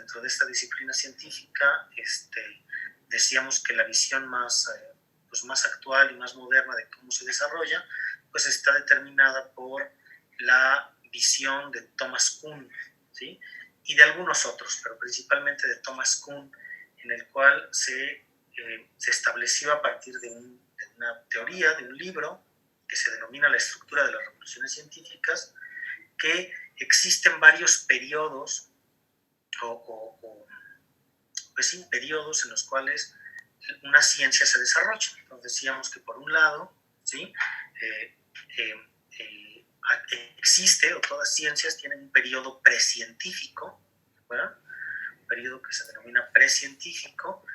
dentro de esta disciplina científica, decíamos que la visión más actual y más moderna de cómo se desarrolla, pues está determinada por la visión de Thomas Kuhn, ¿sí? Y de algunos otros, pero principalmente de Thomas Kuhn, en el cual se estableció a partir de una teoría, de un libro, que se denomina La estructura de las revoluciones científicas, que existen varios periodos pues sí, periodos en los cuales una ciencia se desarrolla. Entonces decíamos que por un lado, ¿sí? Existe, o todas ciencias tienen un periodo precientífico, ¿verdad? Un periodo que se denomina precientífico,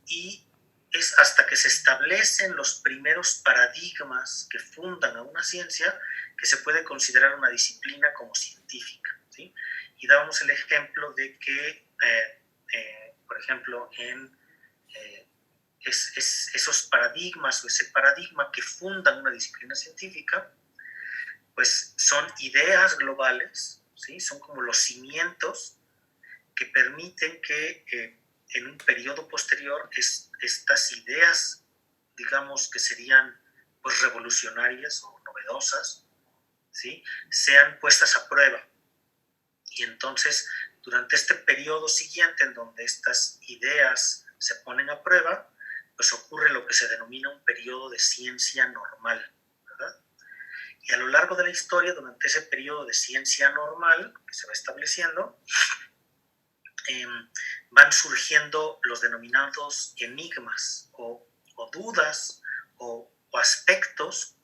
y es hasta que se establecen los primeros paradigmas que fundan a una ciencia que se puede considerar una disciplina como científica, ¿sí? Y dábamos el ejemplo de que, por ejemplo, esos paradigmas o ese paradigma que fundan una disciplina científica, pues son ideas globales, ¿sí? Son como los cimientos que permiten que en un periodo posterior estas ideas, digamos que serían pues revolucionarias o novedosas, ¿sí? Sean puestas a prueba. Y entonces, durante este periodo siguiente en donde estas ideas se ponen a prueba, pues ocurre lo que se denomina un periodo de ciencia normal, ¿verdad? Y a lo largo de la historia, durante ese periodo de ciencia normal que se va estableciendo, van surgiendo los denominados enigmas o dudas o aspectos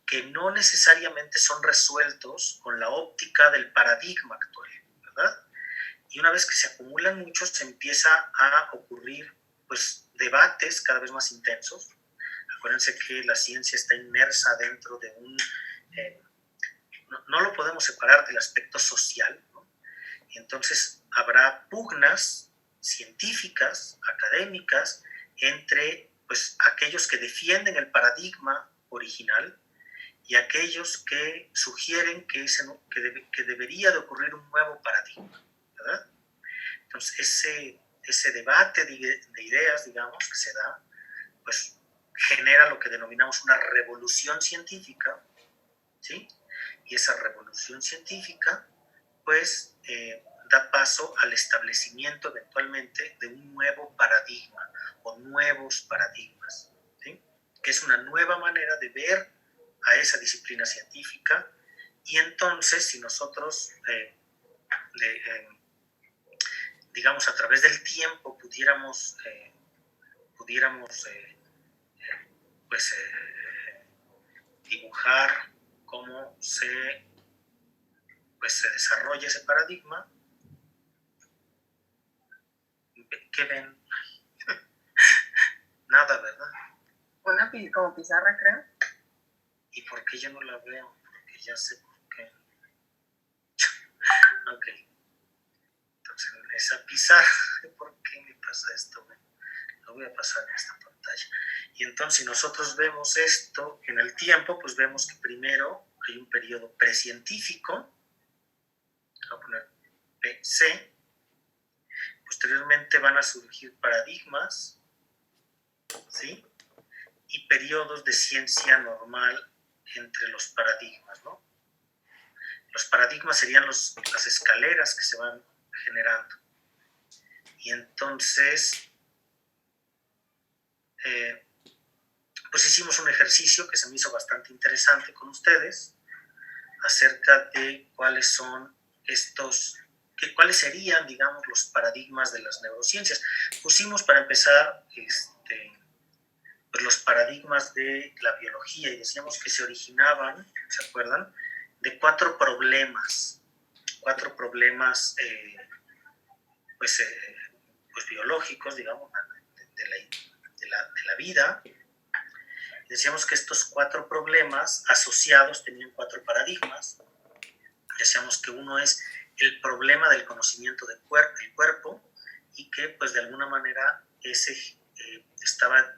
que no necesariamente son resueltos con la óptica del paradigma actual, ¿verdad? Y una vez que se acumulan muchos, se empieza a ocurrir pues debates cada vez más intensos. Acuérdense que la ciencia está inmersa dentro de no lo podemos separar del aspecto social, ¿no? Y entonces habrá pugnas científicas, académicas, entre pues aquellos que defienden el paradigma original y aquellos que sugieren que debería de ocurrir un nuevo paradigma, ¿verdad? Entonces ese debate de ideas, digamos, que se da, pues genera lo que denominamos una revolución científica, ¿sí? Y esa revolución científica, pues, da paso al establecimiento eventualmente de un nuevo paradigma o nuevos paradigmas, ¿sí? Que es una nueva manera de ver a esa disciplina científica. Y entonces, si nosotros, digamos, a través del tiempo pudiéramos pues, dibujar cómo se desarrolla ese paradigma, ¿qué ven? Nada, ¿verdad? Una como pizarra, creo. ¿Y por qué yo no la veo? Porque ya sé por qué. Ok. Entonces, esa pizarra, ¿por qué me pasa esto? Lo voy a pasar en esta pantalla. Y entonces, si nosotros vemos esto en el tiempo, pues vemos que primero hay un periodo precientífico, voy a poner PC, posteriormente van a surgir paradigmas, ¿sí? Y periodos de ciencia normal entre los paradigmas, ¿no? Los paradigmas serían las escaleras que se van generando. Y entonces, pues hicimos un ejercicio que se me hizo bastante interesante con ustedes acerca de cuáles son cuáles serían, digamos, los paradigmas de las neurociencias. Pusimos para empezar pues los paradigmas de la biología y decíamos que se originaban, ¿se acuerdan?, de cuatro problemas pues biológicos, digamos, de la vida. Decíamos que estos cuatro problemas asociados tenían cuatro paradigmas. Decíamos que uno es el problema del conocimiento del cuerpo y que pues de alguna manera ese estaba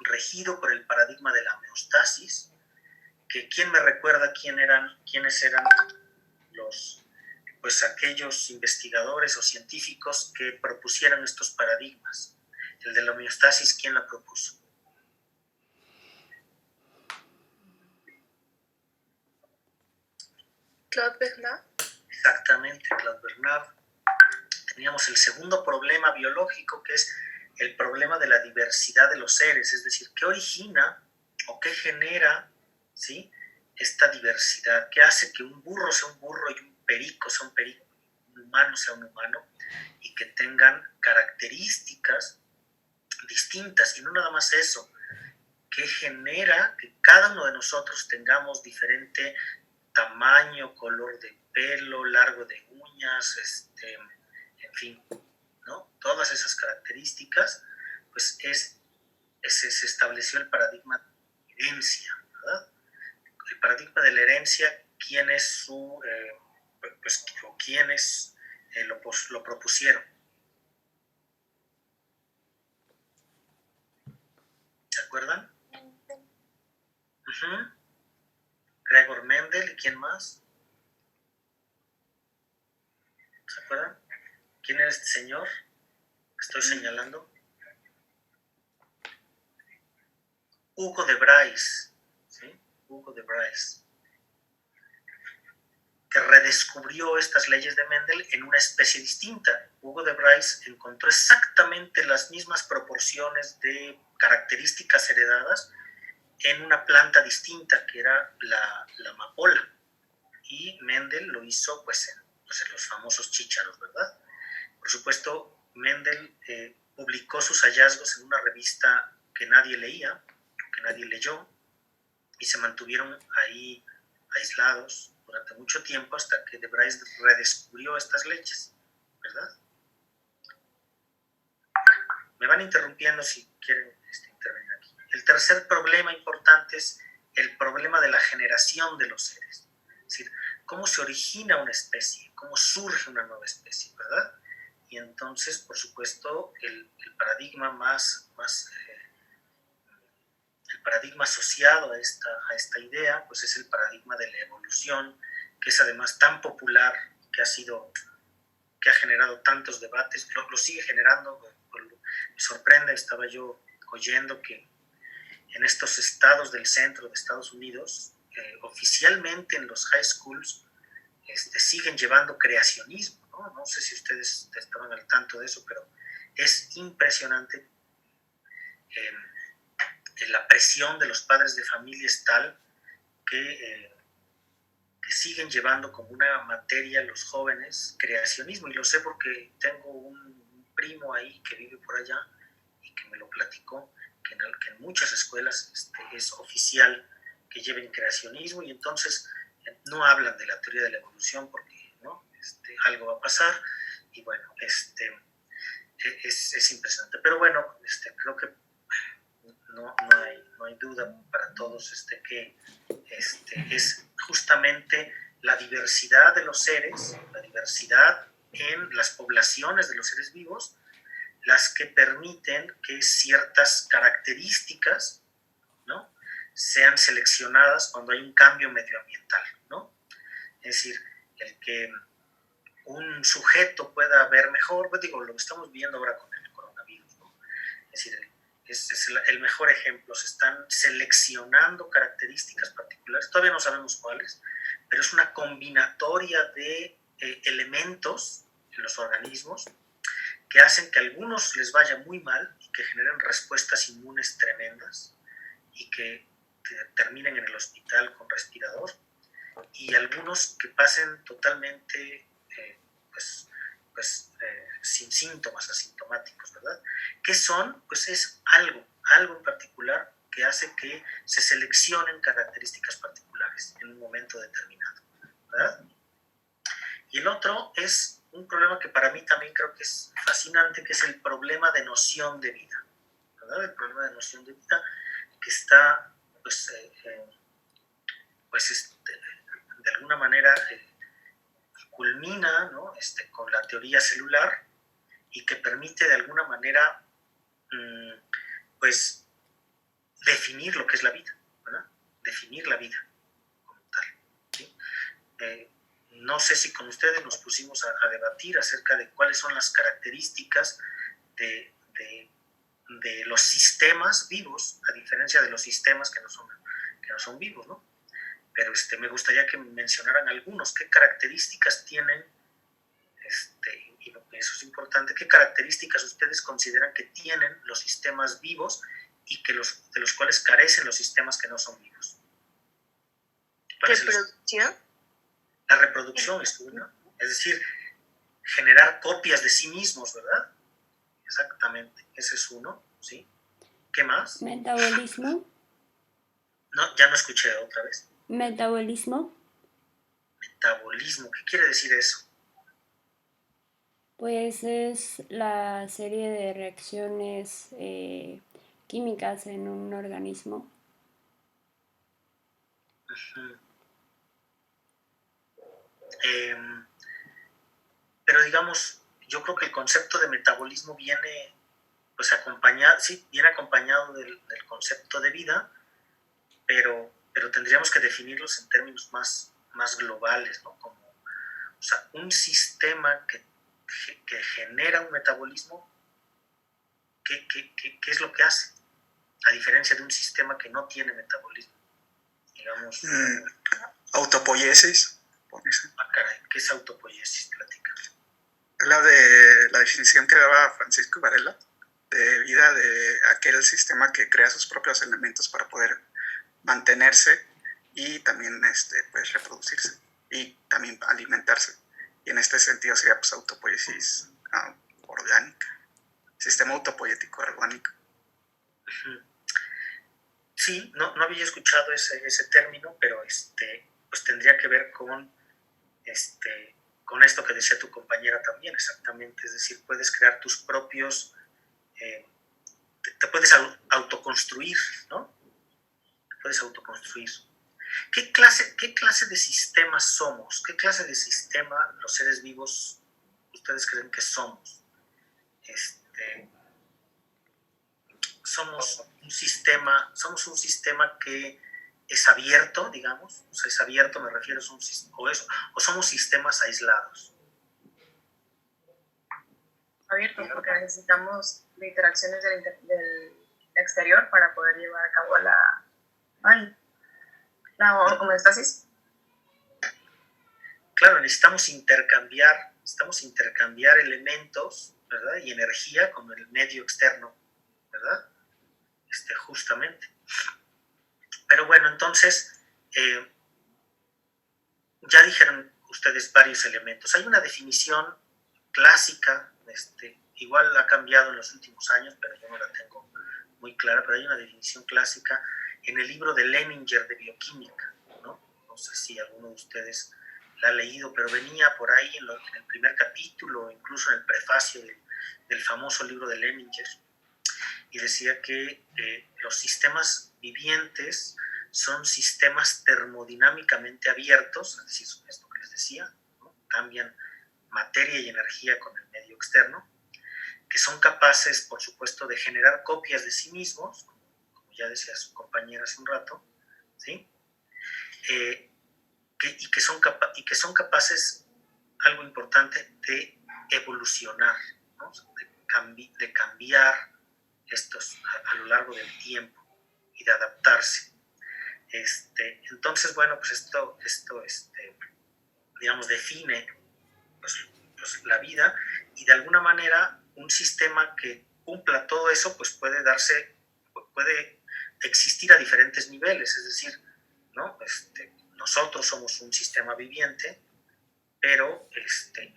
regido por el paradigma de la homeostasis, que ¿quién me recuerda quiénes eran pues aquellos investigadores o científicos que propusieran estos paradigmas. El de la homeostasis, ¿quién la propuso? Claude Bernard. Exactamente, Claude Bernard. Teníamos el segundo problema biológico, que es el problema de la diversidad de los seres, es decir, ¿qué origina o qué genera, ¿sí?, esta diversidad? ¿Qué hace que un burro sea un burro y un perico sea un perico, un humano sea un humano, y que tengan características distintas? Y no nada más eso, ¿qué genera que cada uno de nosotros tengamos diferente tamaño, color de pelo, largo de uñas, en fin, ¿no? Todas esas características, pues se estableció el paradigma de herencia, ¿verdad? El paradigma de la herencia, ¿quién es su, pues, o quiénes lo propusieron? ¿Se acuerdan? Gregor Mendel, ¿y quién más? ¿Se acuerdan? ¿Quién era este señor que estoy señalando? Hugo de Bryce, ¿sí? Hugo de Bryce, que redescubrió estas leyes de Mendel en una especie distinta. Hugo de Bryce encontró exactamente las mismas proporciones de características heredadas en una planta distinta, que era la amapola. Y Mendel lo hizo pues en los famosos chícharos, ¿verdad? Por supuesto, Mendel publicó sus hallazgos en una revista que nadie leía, que nadie leyó, y se mantuvieron ahí aislados durante mucho tiempo hasta que de Bryce redescubrió estas leyes, ¿verdad? Me van interrumpiendo si quieren intervenir aquí. El tercer problema importante es el problema de la generación de los seres. Es decir, cómo se origina una especie, cómo surge una nueva especie, ¿verdad? Y entonces, por supuesto, el paradigma el paradigma asociado a esta idea, pues es el paradigma de la evolución, que es además tan popular, que ha generado tantos debates, lo sigue generando. Me sorprende, estaba yo oyendo que en estos estados del centro de Estados Unidos, oficialmente en los high schools, siguen llevando creacionismo, ¿no? No sé si ustedes estaban al tanto de eso, pero es impresionante. La presión de los padres de familia es tal que siguen llevando como una materia los jóvenes creacionismo, y lo sé porque tengo un primo ahí que vive por allá y que me lo platicó, que en muchas escuelas es oficial que lleven creacionismo, y entonces no hablan de la teoría de la evolución porque, ¿no?, algo va a pasar, y bueno, es impresionante. Pero bueno, creo que no hay duda para todos que es justamente la diversidad de los seres, la diversidad en las poblaciones de los seres vivos, las que permiten que ciertas características, ¿no?, sean seleccionadas cuando hay un cambio medioambiental, ¿no? Es decir, el que un sujeto pueda ver mejor, pues digo, lo que estamos viendo ahora con el coronavirus, ¿no? Es decir, es el mejor ejemplo. Se están seleccionando características particulares, todavía no sabemos cuáles, pero es una combinatoria de elementos en los organismos que hacen que a algunos les vaya muy mal y que generen respuestas inmunes tremendas y que terminen en el hospital con respirador, y algunos que pasen totalmente sin síntomas, asintomáticos, ¿verdad? ¿Qué son? Pues es algo en particular que hace que se seleccionen características particulares en un momento determinado, ¿verdad? Y el otro es un problema que para mí también creo que es fascinante, que es el problema de noción de vida, ¿verdad? El problema de noción de vida que está, de alguna manera culmina, ¿no?, con la teoría celular, y que permite de alguna manera pues definir lo que es la vida, ¿verdad? Definir la vida como tal, ¿sí? no sé si con ustedes nos pusimos a debatir acerca de cuáles son las características de los sistemas vivos, a diferencia de los sistemas que no son vivos, ¿no? Pero me gustaría que mencionaran algunos, qué características tienen, y eso es importante, qué características ustedes consideran que tienen los sistemas vivos y de los cuales carecen los sistemas que no son vivos. ¿Reproducción? La reproducción es una, es decir, generar copias de sí mismos, ¿verdad? Exactamente, ese es uno, ¿sí? ¿Qué más? Metabolismo. No, ya no escuché otra vez. Metabolismo. Metabolismo, ¿qué quiere decir eso? Pues es la serie de reacciones químicas en un organismo. Uh-huh. Pero digamos, yo creo que el concepto de metabolismo viene pues viene acompañado del concepto de vida, pero tendríamos que definirlos en términos más globales, ¿no? Como, o sea, un sistema que genera un metabolismo, ¿qué es lo que hace? A diferencia de un sistema que no tiene metabolismo, digamos. Autopoiesis. Ah, caray, ¿qué es autopoiesis? Platica. La definición que daba Francisco Varela de vida de aquel sistema que crea sus propios elementos para poder mantenerse y también pues, reproducirse y también alimentarse. Y en este sentido sería pues autopoiesis orgánica, sistema autopoiético orgánico. Sí, no había escuchado ese término, pero pues tendría que ver con esto que decía tu compañera también, exactamente, es decir, puedes crear tus propios, te puedes autoconstruir, ¿no? Te puedes autoconstruir. ¿Qué clase de sistema somos? ¿Qué clase de sistema los seres vivos ustedes creen que somos? Somos un sistema que es abierto, digamos, o sea, es abierto, me refiero, o somos sistemas aislados. Abiertos, porque necesitamos de interacciones del exterior para poder llevar a cabo la homeostasis. Claro, necesitamos intercambiar elementos, ¿verdad? Y energía con el medio externo, ¿verdad? Justamente. Pero bueno, entonces, ya dijeron ustedes varios elementos. Hay una definición clásica, igual ha cambiado en los últimos años, pero yo no la tengo muy clara, pero hay una definición clásica en el libro de Leninger de bioquímica, ¿no? No sé si alguno de ustedes la ha leído, pero venía por ahí en el primer capítulo, incluso en el prefacio del famoso libro de Leninger, y decía que los sistemas vivientes son sistemas termodinámicamente abiertos, es decir, esto que les decía, ¿no? Cambian materia y energía con el medio externo, que son capaces, por supuesto, de generar copias de sí mismos, como ya decía su compañera hace un rato, ¿sí? Y que son capaces, algo importante, de evolucionar, ¿no? De cambiar estos a lo largo del tiempo y de adaptarse. Entonces, bueno, pues esto digamos, define pues la vida, y de alguna manera un sistema que cumpla todo eso pues puede existir a diferentes niveles, es decir, ¿no? Nosotros somos un sistema viviente, pero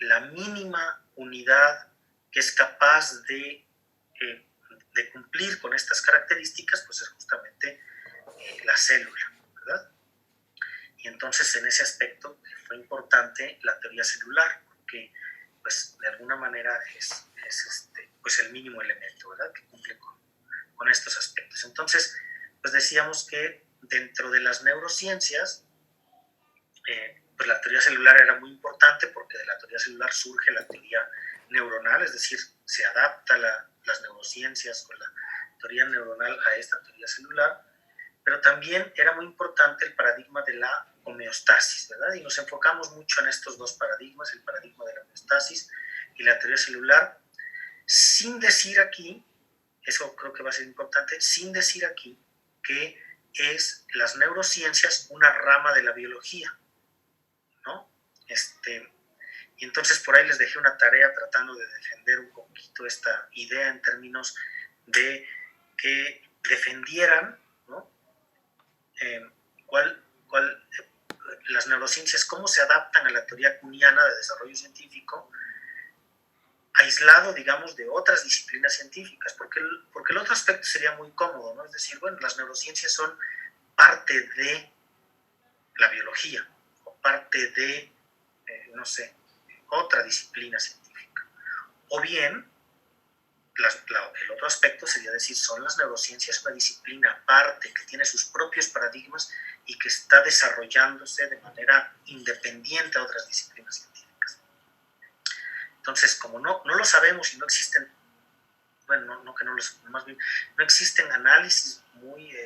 la mínima unidad que es capaz de cumplir con estas características pues es justamente la célula, ¿verdad? Y entonces en ese aspecto fue importante la teoría celular, porque pues de alguna manera es pues el mínimo elemento, ¿verdad? Que cumple con estos aspectos. Entonces, pues decíamos que dentro de las neurociencias, pues la teoría celular era muy importante, porque de la teoría celular surge la teoría neuronal, es decir, se adapta las neurociencias con la teoría neuronal a esta teoría celular, pero también era muy importante el paradigma de la homeostasis, ¿verdad? Y nos enfocamos mucho en estos dos paradigmas, el paradigma de la homeostasis y la teoría celular, sin decir aquí, eso creo que va a ser importante, sin decir aquí que es las neurociencias una rama de la biología, ¿no? Y entonces por ahí les dejé una tarea tratando de defender un poquito esta idea en términos de que defendieran, ¿no? Las neurociencias, cómo se adaptan a la teoría kuhniana de desarrollo científico, aislado, digamos, de otras disciplinas científicas, porque el otro aspecto sería muy cómodo, ¿no? Es decir, bueno, las neurociencias son parte de la biología, o parte de, no sé, otra disciplina científica. O bien, el otro aspecto sería decir, son las neurociencias una disciplina aparte, que tiene sus propios paradigmas y que está desarrollándose de manera independiente a otras disciplinas científicas. Entonces, como no lo sabemos y no existen, bueno, no que no lo sabemos, más bien, no existen análisis muy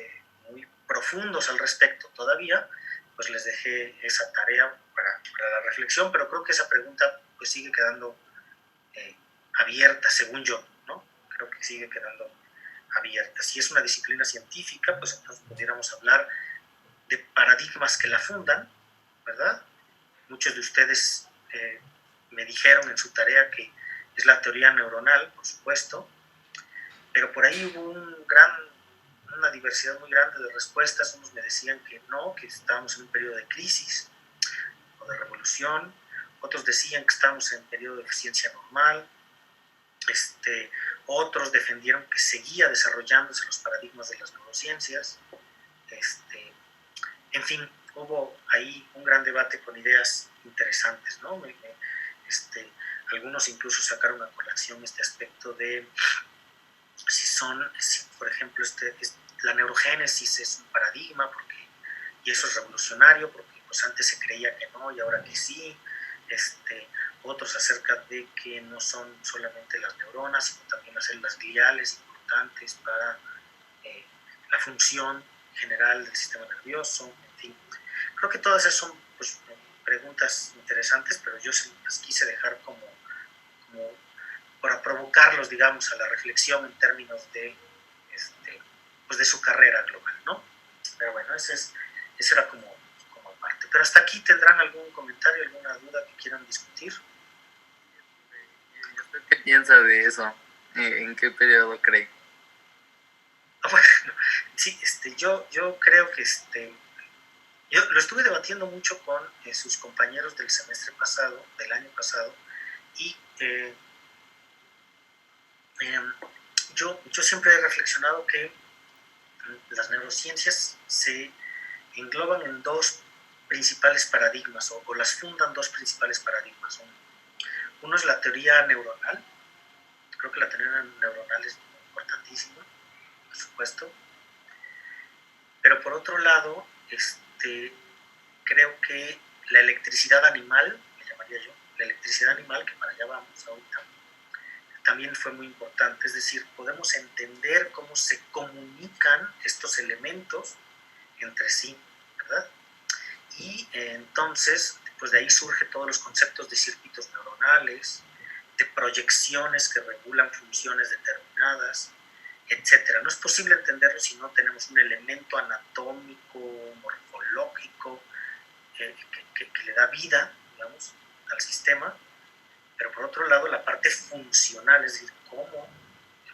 profundos al respecto todavía, pues les dejé esa tarea para la reflexión, pero creo que esa pregunta pues sigue quedando abierta, según yo, ¿no? Creo que sigue quedando abierta. Si es una disciplina científica, pues entonces pudiéramos hablar de paradigmas que la fundan, ¿verdad? Muchos de ustedes me dijeron en su tarea que es la teoría neuronal, por supuesto, pero por ahí hubo una diversidad muy grande de respuestas. Unos me decían que no, que estábamos en un periodo de crisis o de revolución, otros decían que estábamos en un periodo de eficiencia normal, otros defendieron que seguía desarrollándose los paradigmas de las neurociencias, en fin, hubo ahí un gran debate con ideas interesantes, ¿no? Algunos incluso sacaron a colación este aspecto de si por ejemplo, la neurogénesis es un paradigma, y eso es revolucionario, porque pues antes se creía que no y ahora que sí. Otros acerca de que no son solamente las neuronas, sino también las células gliales importantes para la función general del sistema nervioso, en fin. Creo que todas esas son pues, preguntas interesantes, pero yo las quise dejar como para provocarlos, digamos, a la reflexión en términos de, pues de su carrera global, ¿no? Pero bueno, eso era como parte. Pero hasta aquí, ¿tendrán algún comentario, alguna duda que quieran discutir? ¿Qué piensa de eso? ¿En qué periodo cree? Bueno, sí, yo creo que yo lo estuve debatiendo mucho con sus compañeros del semestre pasado, del año pasado, y yo siempre he reflexionado que las neurociencias se engloban en dos principales paradigmas, o las fundan dos principales paradigmas. Uno es la teoría neuronal. Creo que la teoría neuronal es importantísima, por supuesto. Pero por otro lado, creo que la electricidad animal, le llamaría yo, la electricidad animal, que para allá vamos ahorita, también fue muy importante. Es decir, podemos entender cómo se comunican estos elementos entre sí, ¿verdad? Y entonces, pues de ahí surgen todos los conceptos de circuitos neuronales, de proyecciones que regulan funciones determinadas, etcétera. No es posible entenderlo si no tenemos un elemento anatómico, morfológico, que le da vida, digamos, al sistema, pero por otro lado la parte funcional, es decir, cómo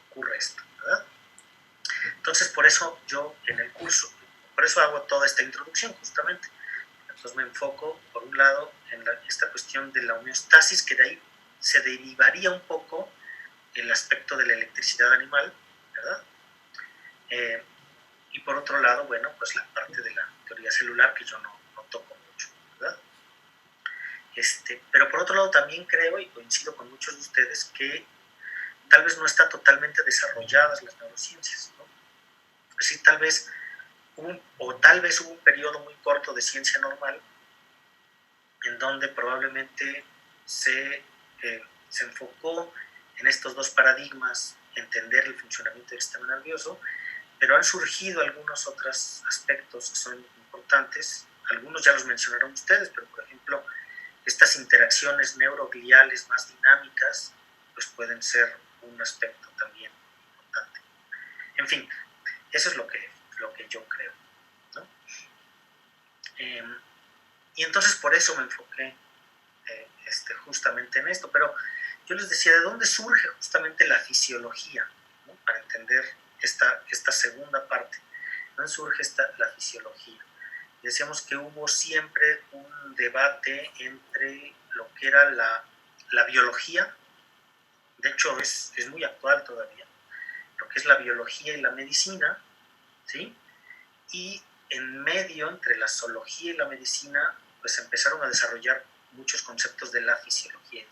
ocurre esto, ¿verdad? Entonces, por eso yo en el curso, por eso hago toda esta introducción justamente. Entonces me enfoco, por un lado, en esta cuestión de la homeostasis, que de ahí se derivaría un poco el aspecto de la electricidad animal, ¿verdad? Y por otro lado, bueno, pues la parte de la teoría celular, que yo no toco mucho, ¿verdad? Pero por otro lado también creo, y coincido con muchos de ustedes, que tal vez no están totalmente desarrolladas las neurociencias, ¿no? Es decir, tal vez hubo un periodo muy corto de ciencia normal en donde probablemente se enfocó en estos dos paradigmas, entender el funcionamiento del sistema nervioso, pero han surgido algunos otros aspectos que son importantes, algunos ya los mencionaron ustedes, pero por ejemplo, estas interacciones neurogliales más dinámicas, pues pueden ser un aspecto también importante. En fin, eso es lo que yo creo, ¿no? Y entonces por eso me enfoqué justamente en esto, pero yo les decía, ¿de dónde surge justamente la fisiología? ¿No? Para entender esta segunda parte, ¿de dónde surge la fisiología? Decíamos que hubo siempre un debate entre lo que era la biología, de hecho es muy actual todavía, lo que es la biología y la medicina, ¿sí? Y en medio, entre la zoología y la medicina, pues empezaron a desarrollar muchos conceptos de la fisiología.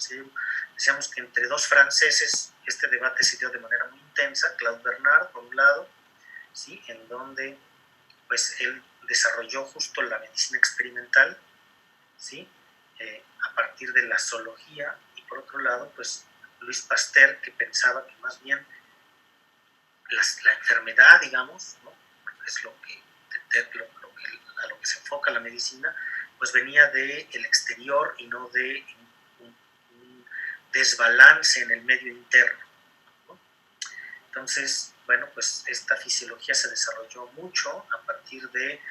Decíamos que entre dos franceses este debate se dio de manera muy intensa, Claude Bernard, por un lado, ¿sí? En donde pues él desarrolló justo la medicina experimental, ¿sí? A partir de la zoología, y por otro lado, pues Louis Pasteur, que pensaba que más bien la enfermedad, digamos, ¿no? Es a lo que se enfoca la medicina, pues venía del exterior y no de un desbalance en el medio interno, ¿no? Entonces, bueno, pues esta fisiología se desarrolló mucho a partir de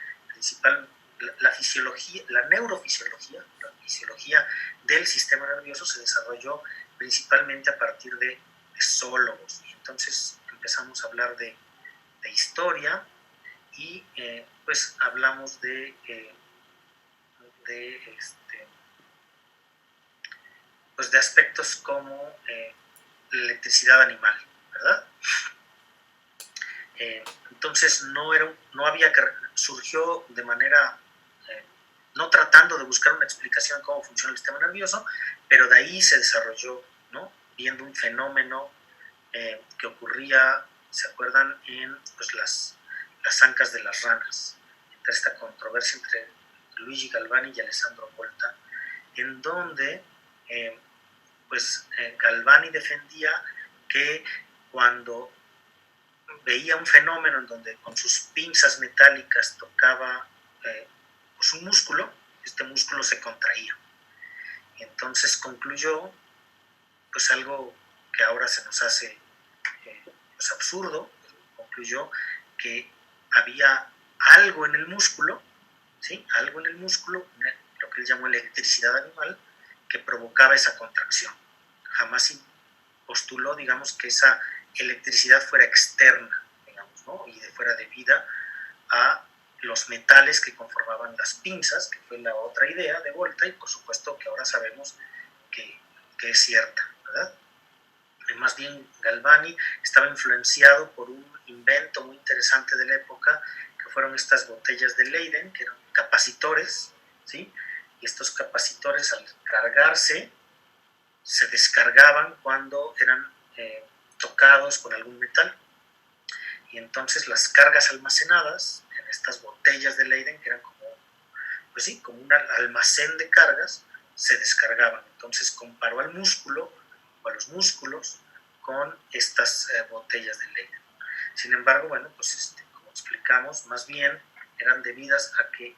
la fisiología, la neurofisiología, la fisiología del sistema nervioso se desarrolló principalmente a partir de zoólogos. Y entonces empezamos a hablar de historia y pues hablamos pues de aspectos como la electricidad animal, ¿verdad? Entonces surgió de manera, no tratando de buscar una explicación de cómo funciona el sistema nervioso, pero de ahí se desarrolló, ¿no? Viendo un fenómeno que ocurría, ¿se acuerdan? En pues, las ancas de las ranas, entre esta controversia entre Luigi Galvani y Alessandro Volta, en donde Galvani defendía que cuando veía un fenómeno en donde con sus pinzas metálicas tocaba pues un músculo, este músculo se contraía. Y entonces concluyó pues algo que ahora se nos hace pues absurdo, concluyó que había algo en el músculo, ¿sí? Algo en el músculo, lo que él llamó electricidad animal, que provocaba esa contracción. Jamás postuló, digamos, que esa electricidad fuera externa, digamos, ¿no? Y fuera debida a los metales que conformaban las pinzas, que fue la otra idea de Volta, y por supuesto que ahora sabemos que es cierta, ¿verdad? Más bien Galvani estaba influenciado por un invento muy interesante de la época, que fueron estas botellas de Leyden, que eran capacitores, ¿sí? Y estos capacitores, al cargarse, se descargaban cuando eran tocados con algún metal. Y entonces las cargas almacenadas en estas botellas de Leyden, que eran como un almacén de cargas, se descargaban. Entonces comparó al músculo o a los músculos con estas botellas de Leyden. Sin embargo, bueno, pues como explicamos, más bien eran debidas a que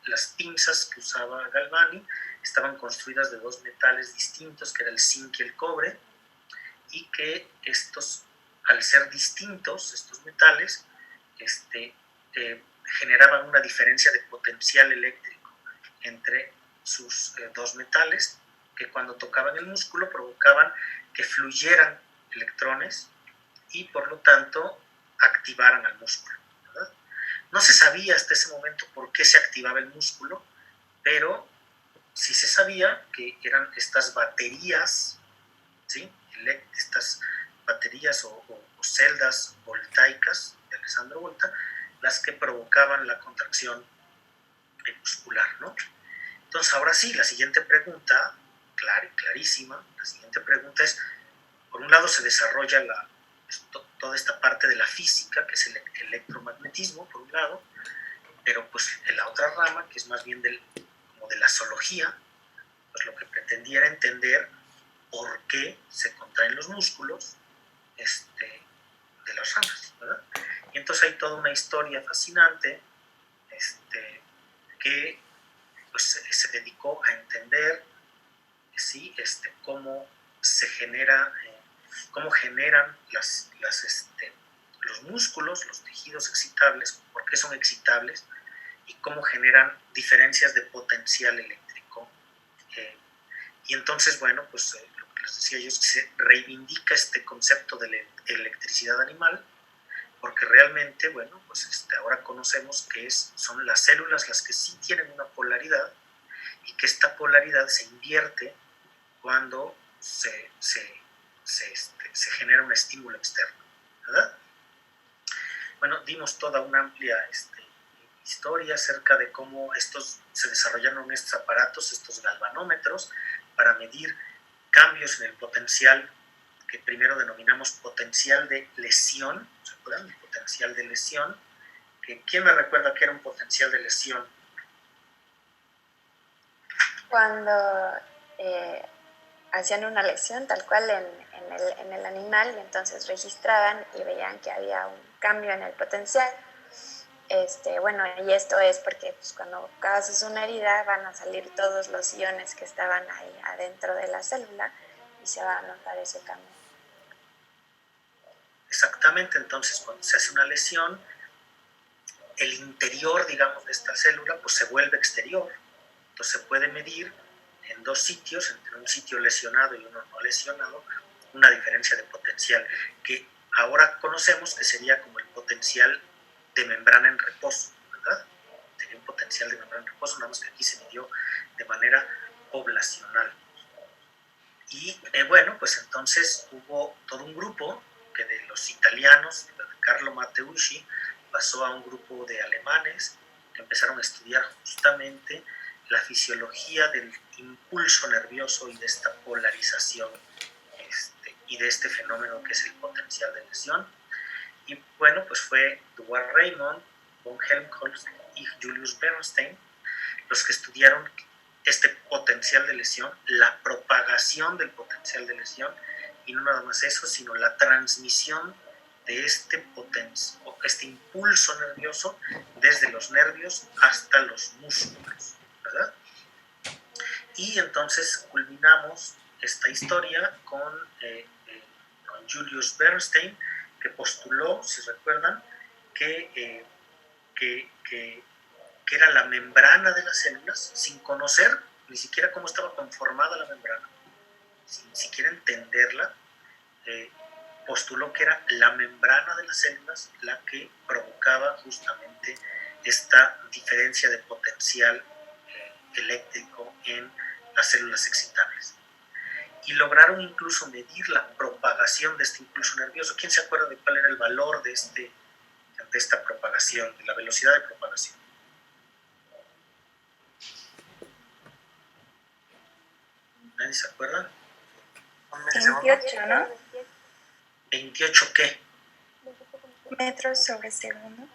las pinzas que usaba Galvani estaban construidas de dos metales distintos, que era el zinc y el cobre, y que estos, al ser distintos, estos metales, generaban una diferencia de potencial eléctrico entre sus dos metales, que cuando tocaban el músculo provocaban que fluyeran electrones y por lo tanto activaran al músculo, ¿verdad? No se sabía hasta ese momento por qué se activaba el músculo, pero sí se sabía que eran estas baterías, ¿sí? Estas baterías o celdas voltaicas de Alessandro Volta, las que provocaban la contracción muscular, ¿no? Entonces, ahora sí, la siguiente pregunta, clarísima, la siguiente pregunta es, por un lado se desarrolla toda esta parte de la física, que es el electromagnetismo, por un lado, pero pues en la otra rama, que es más bien como de la zoología, pues lo que pretendía era entender por qué se contraen los músculos de las ranas, ¿verdad? Y entonces hay toda una historia fascinante que pues, se dedicó a entender, ¿sí? Cómo se genera, cómo generan los músculos, los tejidos excitables, por qué son excitables y cómo generan diferencias de potencial eléctrico. Y entonces, bueno, pues lo que les decía yo es que se reivindica este concepto de la electricidad animal, porque realmente, bueno, pues ahora conocemos que son las células las que sí tienen una polaridad y que esta polaridad se invierte cuando se genera un estímulo externo, ¿verdad? Bueno, dimos toda una amplia historia acerca de cómo se desarrollaron estos aparatos, estos galvanómetros, para medir cambios en el potencial que primero denominamos potencial de lesión. ¿Se acuerdan? El potencial de lesión. ¿Quién me recuerda qué era un potencial de lesión? Cuando hacían una lesión tal cual en el animal, y entonces registraban y veían que había un cambio en el potencial. Bueno, y esto es porque pues, cuando causas una herida van a salir todos los iones que estaban ahí adentro de la célula y se va a notar ese cambio. Exactamente, entonces cuando se hace una lesión, el interior, digamos, de esta célula pues se vuelve exterior. Entonces se puede medir en dos sitios, entre un sitio lesionado y uno no lesionado, una diferencia de potencial que ahora conocemos que sería como el potencial de membrana en reposo, ¿verdad? Sería un potencial de membrana en reposo, nada más que aquí se midió de manera poblacional. Y bueno, pues entonces hubo todo un grupo que de los italianos, de Carlo Matteucci, pasó a un grupo de alemanes que empezaron a estudiar justamente la fisiología del impulso nervioso y de esta polarización y de este fenómeno que es el potencial de lesión. Y bueno, pues fue Duarte Raymond, von Helmholtz y Julius Bernstein los que estudiaron este potencial de lesión, la propagación del potencial de lesión, y no nada más eso, sino la transmisión de este impulso nervioso desde los nervios hasta los músculos, ¿verdad? Y entonces culminamos esta historia con Julius Bernstein, que postuló, si recuerdan, que era la membrana de las células, sin conocer ni siquiera cómo estaba conformada la membrana, sin siquiera entenderla, postuló que era la membrana de las células la que provocaba justamente esta diferencia de potencial eléctrico en las células excitables. Y lograron incluso medir la propagación de este impulso nervioso. ¿Quién se acuerda de cuál era el valor de esta propagación, de la velocidad de propagación? ¿Nadie se acuerda? 28, ¿no? ¿28 qué? Metros sobre segundo.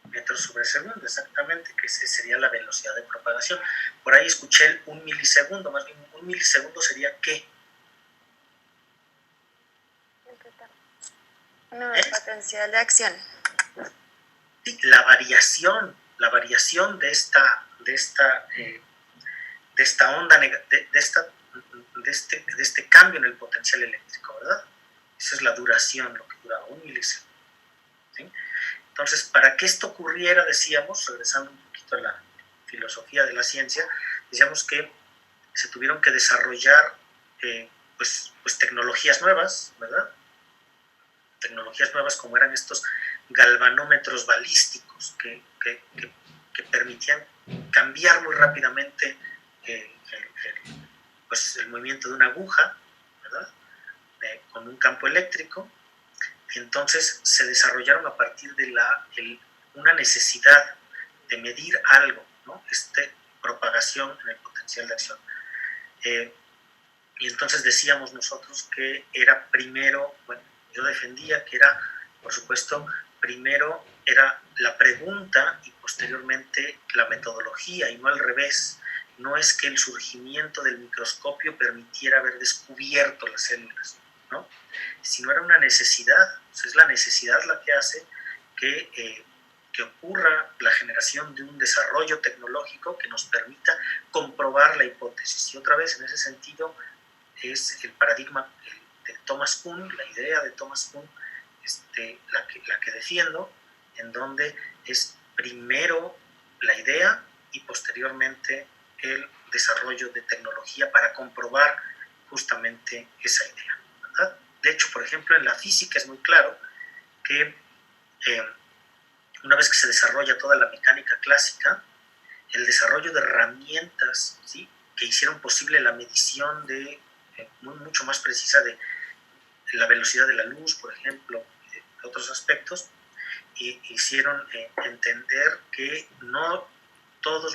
Metros sobre segundo, exactamente, que esa sería la velocidad de propagación. Por ahí escuché el 1 milisegundo, más bien 1 milisegundo sería ¿qué? No, el potencial de acción. Sí, la variación de esta onda, de este cambio en el potencial eléctrico, ¿verdad? Esa es la duración, lo que dura 1 milisegundo. ¿Sí? Entonces, para que esto ocurriera, decíamos, regresando un poquito a la filosofía de la ciencia, decíamos que se tuvieron que desarrollar pues tecnologías nuevas, ¿verdad? Tecnologías nuevas como eran estos galvanómetros balísticos que permitían cambiar muy rápidamente el movimiento de una aguja, ¿verdad? Con un campo eléctrico. Y entonces se desarrollaron a partir de una necesidad de medir algo, ¿no? Propagación en el potencial de acción. Y entonces decíamos nosotros que era primero, bueno, yo defendía que era, por supuesto, primero era la pregunta y posteriormente la metodología, y no al revés. No es que el surgimiento del microscopio permitiera haber descubierto las células, ¿no? Sino era una necesidad. Pues es la necesidad la que hace que que ocurra la generación de un desarrollo tecnológico que nos permita comprobar la hipótesis. Y otra vez, en ese sentido, es el paradigma de Thomas Kuhn, la idea de Thomas Kuhn, la que defiendo, en donde es primero la idea y posteriormente el desarrollo de tecnología para comprobar justamente esa idea, ¿verdad? De hecho, por ejemplo, en la física es muy claro que una vez que se desarrolla toda la mecánica clásica, el desarrollo de herramientas, ¿sí?, que hicieron posible la medición mucho más precisa de la velocidad de la luz, por ejemplo, y de otros aspectos, hicieron entender que no todas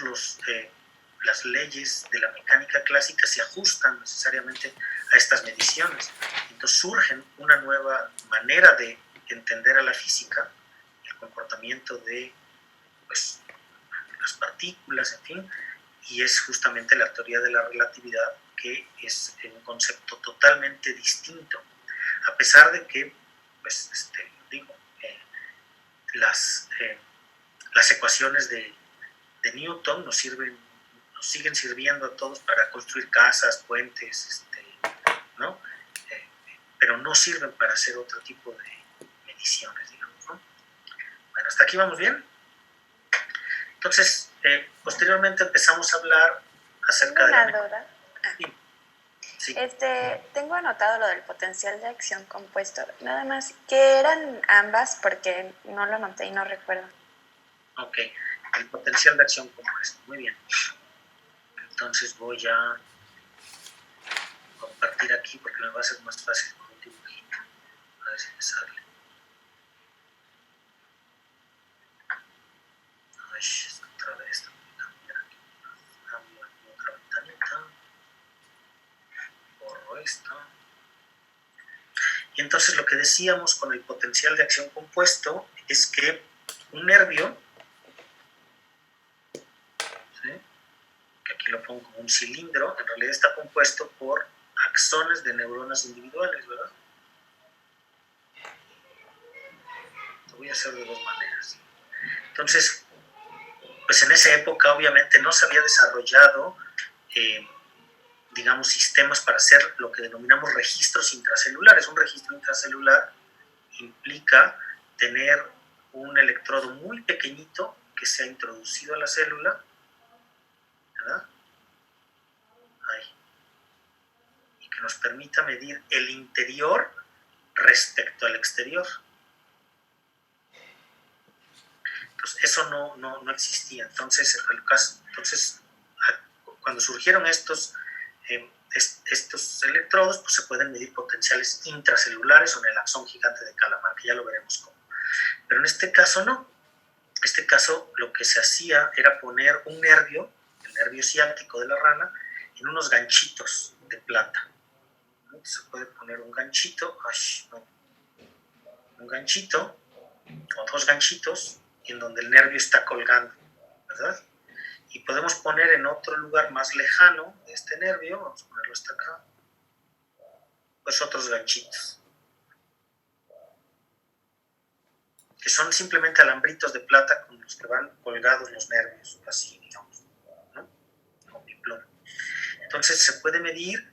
las leyes de la mecánica clásica se ajustan necesariamente a estas mediciones. Entonces surgen una nueva manera de entender a la física, el comportamiento de pues, las partículas, en fin, y es justamente la teoría de la relatividad, que es un concepto totalmente distinto, a pesar de que, pues, las ecuaciones de Newton nos siguen sirviendo a todos para construir casas, puentes, ¿no? Pero no sirven para hacer otro tipo de mediciones, digamos, ¿no? Bueno, hasta aquí vamos bien. Entonces, posteriormente empezamos a hablar acerca de una duda. Sí. Tengo anotado lo del potencial de acción compuesto. Nada más, ¿qué eran ambas? Porque no lo anoté y no recuerdo. Ok, el potencial de acción compuesto. Muy bien. Entonces voy a compartir aquí porque me va a ser más fácil con un dibujito. A ver si me sale. Ay, otra vez tengo que cambiar aquí. Cambio aquí otra ventanita. Borro esto. Y entonces lo que decíamos con el potencial de acción compuesto es que un nervio, ¿sí?, que aquí lo pongo como un cilindro, en realidad está compuesto por axones de neuronas individuales, ¿verdad? Lo voy a hacer de dos maneras. Entonces, pues en esa época obviamente no se había desarrollado, digamos, sistemas para hacer lo que denominamos registros intracelulares. Un registro intracelular implica tener un electrodo muy pequeñito que se ha introducido a la célula, ¿verdad? Ahí. Y que nos permita medir el interior respecto al exterior. Entonces, eso no existía. Entonces, cuando surgieron estos electrodos, pues se pueden medir potenciales intracelulares o en el axón gigante de Calamar, que ya lo veremos cómo. Pero en este caso no. En este caso lo que se hacía era poner un nervio, el nervio ciático de la rana, en unos ganchitos de plata. ¿No? Se puede poner un ganchito, un ganchito o dos ganchitos en donde el nervio está colgando, ¿verdad? Y podemos poner en otro lugar más lejano de este nervio, vamos a ponerlo hasta acá, pues otros ganchitos, que son simplemente alambritos de plata con los que van colgados los nervios, así, digamos, ¿no? Con mi plomo. Entonces se puede medir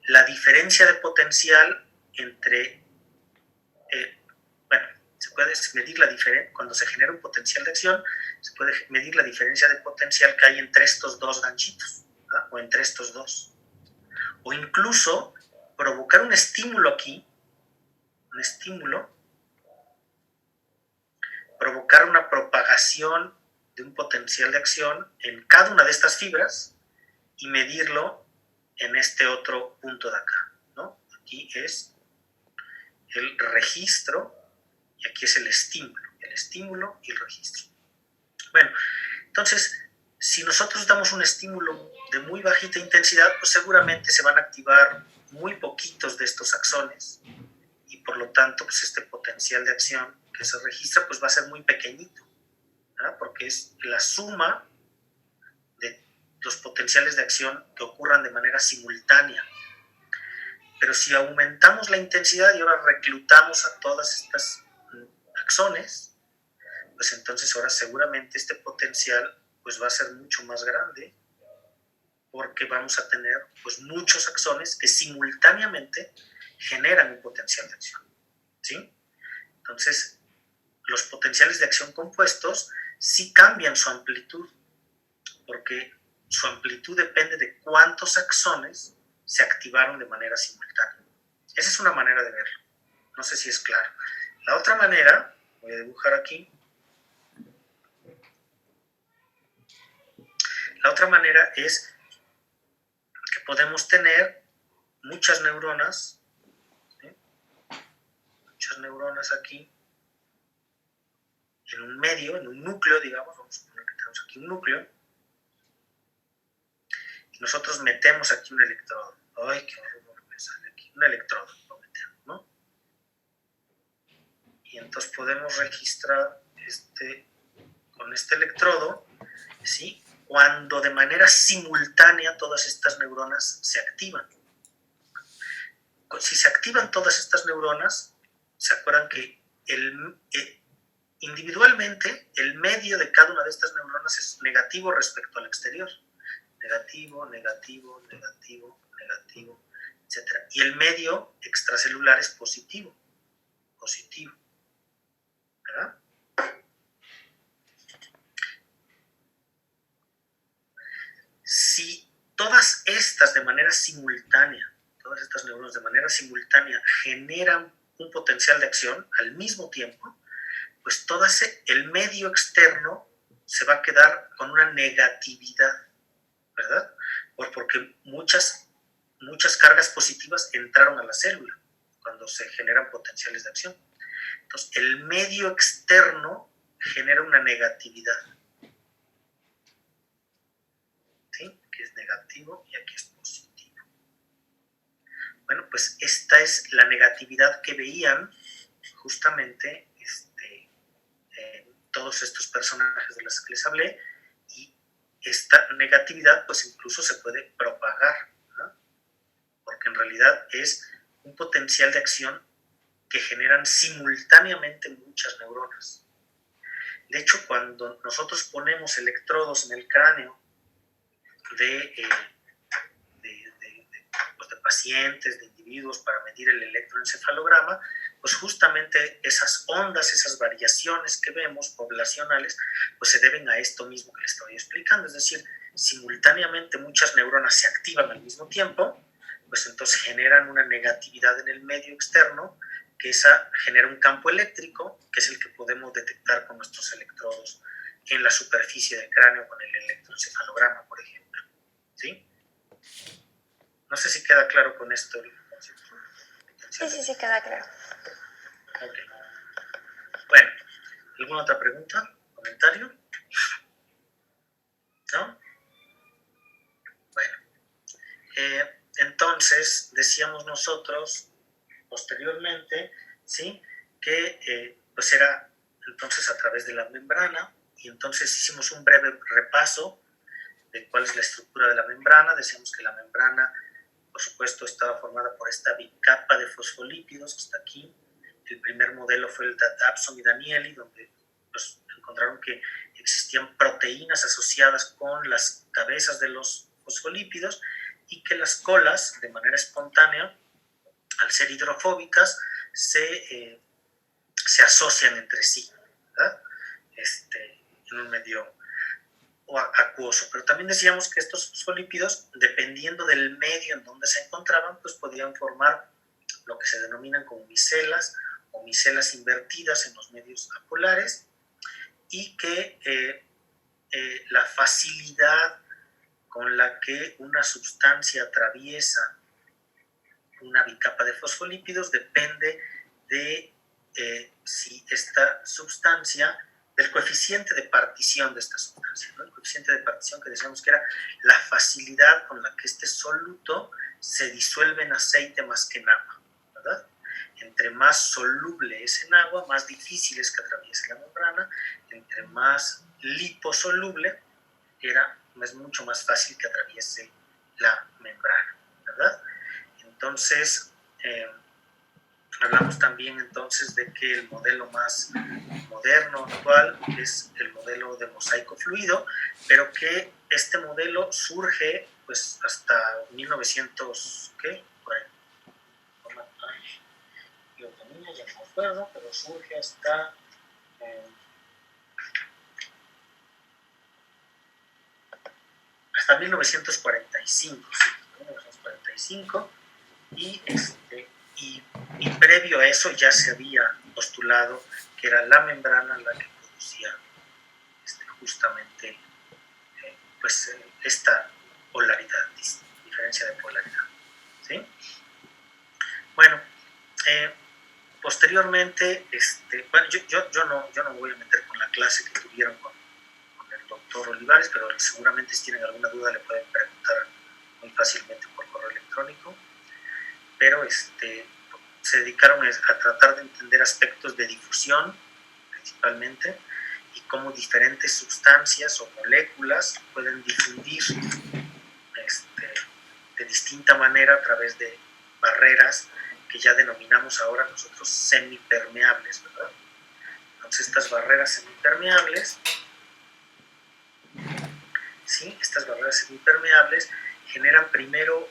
la diferencia de potencial entre, se puede medir la diferencia, cuando se genera un potencial de acción, se puede medir la diferencia de potencial que hay entre estos dos ganchitos, ¿verdad? O entre estos dos. O incluso provocar un estímulo aquí, un estímulo, provocar una propagación de un potencial de acción en cada una de estas fibras y medirlo en este otro punto de acá, ¿no? Aquí es el registro y aquí es el estímulo y el registro. Bueno, entonces, si nosotros damos un estímulo de muy bajita intensidad, pues seguramente se van a activar muy poquitos de estos axones y por lo tanto, pues este potencial de acción que se registra, pues va a ser muy pequeñito, ¿verdad? Porque es la suma de los potenciales de acción que ocurran de manera simultánea. Pero si aumentamos la intensidad y ahora reclutamos a todas estas axones, pues entonces ahora seguramente este potencial pues va a ser mucho más grande, porque vamos a tener pues muchos axones que simultáneamente generan un potencial de acción, ¿sí? Entonces, los potenciales de acción compuestos sí cambian su amplitud, porque su amplitud depende de cuántos axones se activaron de manera simultánea. Esa es una manera de verlo. No sé si es claro. La otra manera, voy a dibujar aquí. La otra manera es que podemos tener muchas neuronas, ¿sí? Muchas neuronas aquí, en un medio, en un núcleo, digamos, vamos a poner que tenemos aquí un núcleo, y nosotros metemos aquí un electrodo. ¡Ay, qué horror me sale aquí! Un electrodo lo metemos, ¿no? Y entonces podemos registrar con este electrodo, ¿sí? Cuando de manera simultánea todas estas neuronas se activan. Si se activan todas estas neuronas, ¿se acuerdan que individualmente el medio de cada una de estas neuronas es negativo respecto al exterior? Negativo, negativo, negativo, negativo, etc. Y el medio extracelular es positivo, positivo, ¿verdad? Si todas estas de manera simultánea, todas estas neuronas de manera simultánea generan un potencial de acción al mismo tiempo, pues todo el medio externo se va a quedar con una negatividad, ¿verdad? Porque muchas cargas positivas entraron a la célula cuando se generan potenciales de acción. Entonces, el medio externo genera una negatividad, ¿sí? Que es negativo y aquí es positivo. Bueno, pues esta es la negatividad que veían justamente todos estos personajes de los que les hablé, y esta negatividad pues incluso se puede propagar, ¿no? Porque en realidad es un potencial de acción que generan simultáneamente muchas neuronas. De hecho, cuando nosotros ponemos electrodos en el cráneo de pacientes, de individuos, para medir el electroencefalograma, pues justamente esas ondas, esas variaciones que vemos poblacionales, pues se deben a esto mismo que les estoy explicando, es decir, simultáneamente muchas neuronas se activan al mismo tiempo, pues entonces generan una negatividad en el medio externo, que esa genera un campo eléctrico, que es el que podemos detectar con nuestros electrodos en la superficie del cráneo con el electroencefalograma, por ejemplo, ¿sí? No sé si queda claro con esto el concepto. Sí, queda claro. Ok. Bueno, ¿alguna otra pregunta? ¿Comentario? ¿No? Bueno. Entonces, decíamos nosotros posteriormente, ¿sí? Que pues era entonces a través de la membrana, y entonces hicimos un breve repaso de cuál es la estructura de la membrana. Decíamos que la membrana, por supuesto, estaba formada por esta bicapa de fosfolípidos que está aquí. El primer modelo fue el de Dabson y Danieli, donde pues, encontraron que existían proteínas asociadas con las cabezas de los fosfolípidos, y que las colas, de manera espontánea, al ser hidrofóbicas, se asocian entre sí, ¿verdad? En un medio acuoso. Pero también decíamos que estos fosfolípidos, dependiendo del medio en donde se encontraban, pues podían formar lo que se denominan como micelas o micelas invertidas en los medios apolares, y que la facilidad con la que una sustancia atraviesa una bicapa de fosfolípidos depende de si esta sustancia, del coeficiente de partición de esta sustancia, ¿no? El coeficiente de partición que decíamos que era la facilidad con la que este soluto se disuelve en aceite más que en agua, ¿verdad? Entre más soluble es en agua, más difícil es que atraviese la membrana. Entre más liposoluble es mucho más fácil que atraviese la membrana, ¿verdad? Entonces, Hablamos también entonces de que el modelo más moderno, actual, es el modelo de mosaico fluido, pero que este modelo surge pues hasta 1900, ¿qué? Por ahí. Yo también ya no me acuerdo, pero surge hasta 1945, sí, 1945, y previo a eso ya se había postulado que era la membrana la que producía justamente esta polaridad, diferencia de polaridad. ¿Sí? Bueno, posteriormente, bueno, yo no me voy a meter con la clase que tuvieron con el doctor Olivares, pero seguramente si tienen alguna duda le pueden preguntar muy fácilmente por correo electrónico, pero se dedicaron a tratar de entender aspectos de difusión principalmente y cómo diferentes sustancias o moléculas pueden difundir de distinta manera a través de barreras que ya denominamos ahora nosotros semipermeables, ¿verdad? Entonces estas barreras semipermeables, ¿sí? Estas barreras semipermeables generan primero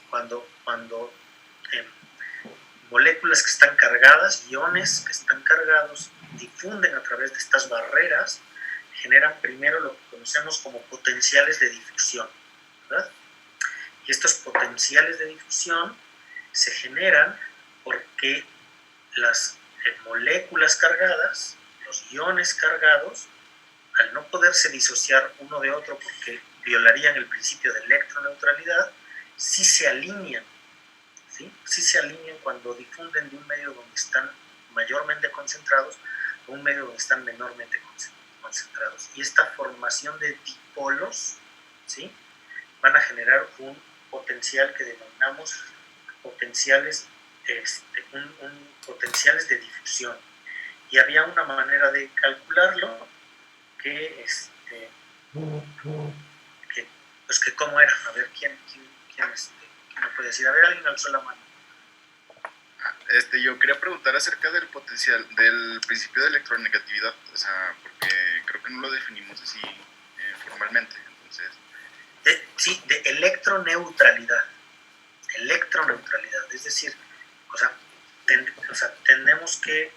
cuando moléculas que están cargadas, iones que están cargados, difunden a través de estas barreras, generan primero lo que conocemos como potenciales de difusión, ¿verdad? Y estos potenciales de difusión se generan porque las moléculas cargadas, los iones cargados, al no poderse disociar uno de otro porque violarían el principio de electroneutralidad, sí se alinean, ¿sí? Sí se alinean cuando difunden de un medio donde están mayormente concentrados a un medio donde están menormente concentrados. Y esta formación de dipolos, ¿sí?, van a generar un potencial que denominamos potenciales, potenciales de difusión. Y había una manera de calcularlo que cómo era. A ver, ¿quién me puede decir? A ver, alguien alzó la mano. Yo quería preguntar acerca del potencial, del principio de electronegatividad, o sea, porque creo que no lo definimos así formalmente, entonces... Sí, de electroneutralidad, es decir, tenemos que,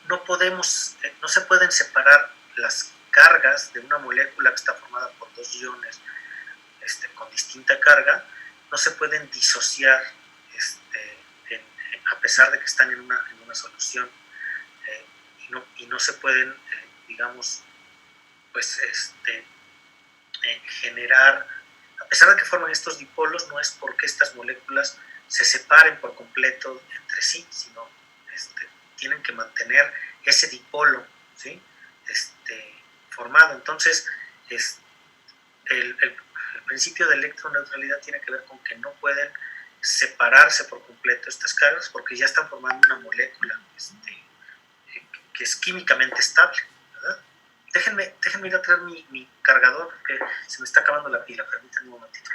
no podemos, no se pueden separar las cargas de una molécula que está formada por dos iones con distinta carga, no se pueden disociar a pesar de que están en una solución, y no se pueden, digamos, pues generar, a pesar de que forman estos dipolos, no es porque estas moléculas se separen por completo entre sí, sino tienen que mantener ese dipolo, ¿sí?, formado. Entonces, el principio de electroneutralidad tiene que ver con que no pueden separarse por completo estas cargas porque ya están formando una molécula que es químicamente estable, ¿verdad? Déjenme ir a traer mi cargador porque se me está acabando la pila, permítanme un momentito.